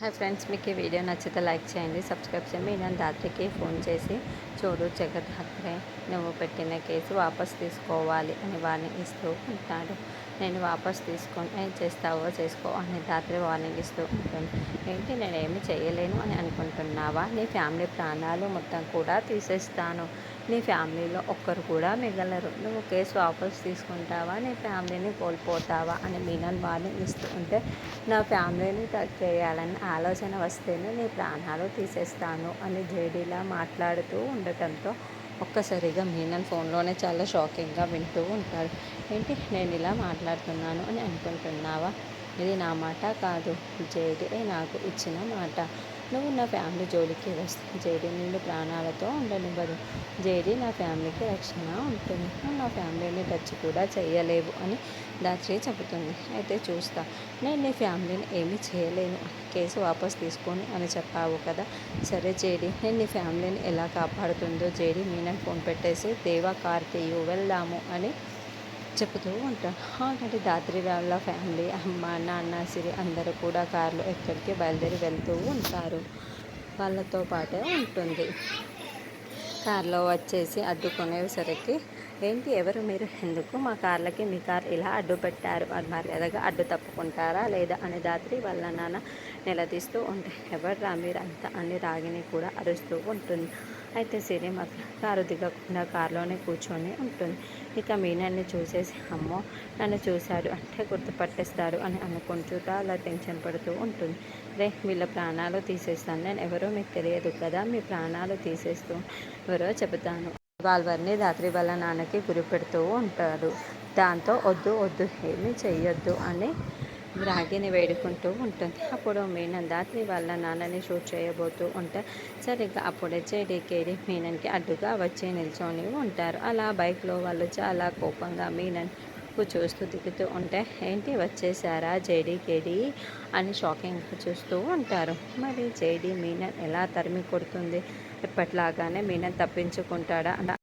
Hi friends, మీకు ఈ video నచ్చితే లైక్ చేయండి, సబ్స్క్రైబ్ చేయండి. నేను రాత్రికి ఫోన్ చేసి చూడు జగద్ధాత్రే, నువ్వు పెట్టిన కేసు వాపస్ తీసుకోవాలి అని వార్నింగ్ ఇస్తూ ఉంటాడు. నేను వాపస్ తీసుకొని ఏం చేస్తావో చేసుకో అని రాత్రి వార్నింగ్ ఇస్తూ ఉంటుంది. ఏంటి, నేనేమి చేయలేను అని అనుకుంటున్నావా? నీ ఫ్యామిలీ ప్రాణాలు మొత్తం కూడా తీసేస్తాను. నీ ఫ్యామిలీలో ఒక్కరు కూడా మిగలరు. నువ్వు కేసు వాపస్ తీసుకుంటావా, నీ ఫ్యామిలీని కోల్పోతావా అని మీనన్ వార్నింగ్ ఇస్తూ ఉంటే, నా ఫ్యామిలీని టచ్ చేయాలని ఆలోచన వస్తేనే నీ ప్రాణాలు తీసేస్తాను అని జేడీలా మాట్లాడుతూ ఉండటంతో ఒక్కసారిగా మీనన్ ఫోన్లోనే చాలా షాకింగ్గా వింటూ ఉంటాడు. ఏంటి, నేను ఇలా మాట్లాడుతున్నాను అని అనుకుంటున్నావా? ఇది నా మాట కాదు, జేడీ నాకు ఇచ్చిన మాట. నువ్వు నా ఫ్యామిలీ జోలికి వస్తే జేడీ నిన్ను ప్రాణాలతో ఉండనివ్వదు. జేడీ నా ఫ్యామిలీకి రక్షణ ఉంటుంది. నువ్వు నా ఫ్యామిలీని టచ్ కూడా చేయలేవు అని దాత్రి చెబుతుంది. అయితే చూస్తా, నేను నీ ఫ్యామిలీని ఏమీ చేయలేను, కేసు వాపస్ తీసుకొని అని చెప్పావు కదా. సరే జేడీ, నేను నీ ఫ్యామిలీని ఎలా కాపాడుతుందో జేడీ మీనన్ ఫోన్ పెట్టేసి దేవా కార్ తీయు వెళ్దాము అని చెబుతూ ఉంటాడు. ఆల్రెడీ దాత్రి వాళ్ళ ఫ్యామిలీ, అమ్మ నాన్న సిరి అందరూ కూడా కార్లో ఎక్కడికి బయలుదేరి వెళ్తూ ఉంటారు. వాళ్ళతో పాటే ఉంటుంది. కార్లో వచ్చేసి అడ్డుకునేసరికి, ఏంటి ఎవరు మీరు, ఎందుకు మా కార్లకి మీ కార్ ఇలా అడ్డు పెట్టారు, అది మర్యాదగా అడ్డు తప్పుకుంటారా లేదా అని దాత్రి వాళ్ళ నాన్న నిలదీస్తూ ఉంటే, ఎవర్రా మీరు అంతా అని రాగిని కూడా అరుస్తూ ఉంటుంది. అయితే సిరి మాత్రం కారు దిగకుండా కారులోనే కూర్చొని ఉంటుంది. ఇక మీనన్ని చూసేసి, అమ్మో నన్ను చూశాడు అంటే గుర్తుపట్టేస్తాడు అని అనుకుంటూ చాలా టెన్షన్ పడుతూ ఉంటుంది. రే, వీళ్ళ ప్రాణాలు తీసేస్తాను, నేను ఎవరో మీకు తెలియదు కదా, మీ ప్రాణాలు తీసేస్తూ ఎవరో చెబుతాను. రివాల్వర్ని రాత్రి వాళ్ళ నాన్నకి గురిపెడుతూ ఉంటాడు. దాంతో వద్దు వద్దు ఏమీ చెయ్యొద్దు అని రాగిని వేడుకుంటూ ఉంటుంది. అప్పుడు మీనన్ రాత్రి వాళ్ళ నాన్నని షూట్ చేయబోతూ ఉంటే, సరిగ్గా అప్పుడే జేడీకేడి మీనన్కి అడ్డుగా వచ్చి నిల్చొని ఉంటారు. అలా బైక్లో వాళ్ళు చాలా కోపంగా మీనన్ చూస్తూ దిగుతూ ఉంటే, ఏంటి వచ్చేసారా జేడీకేడి అని షాకింగ్గా చూస్తూ ఉంటారు. మరి జేడీ మీనన్ ఎలా తరిమి కొడుతుంది? ఎప్పట్లాగానే మీనన్ తప్పించుకుంటాడా?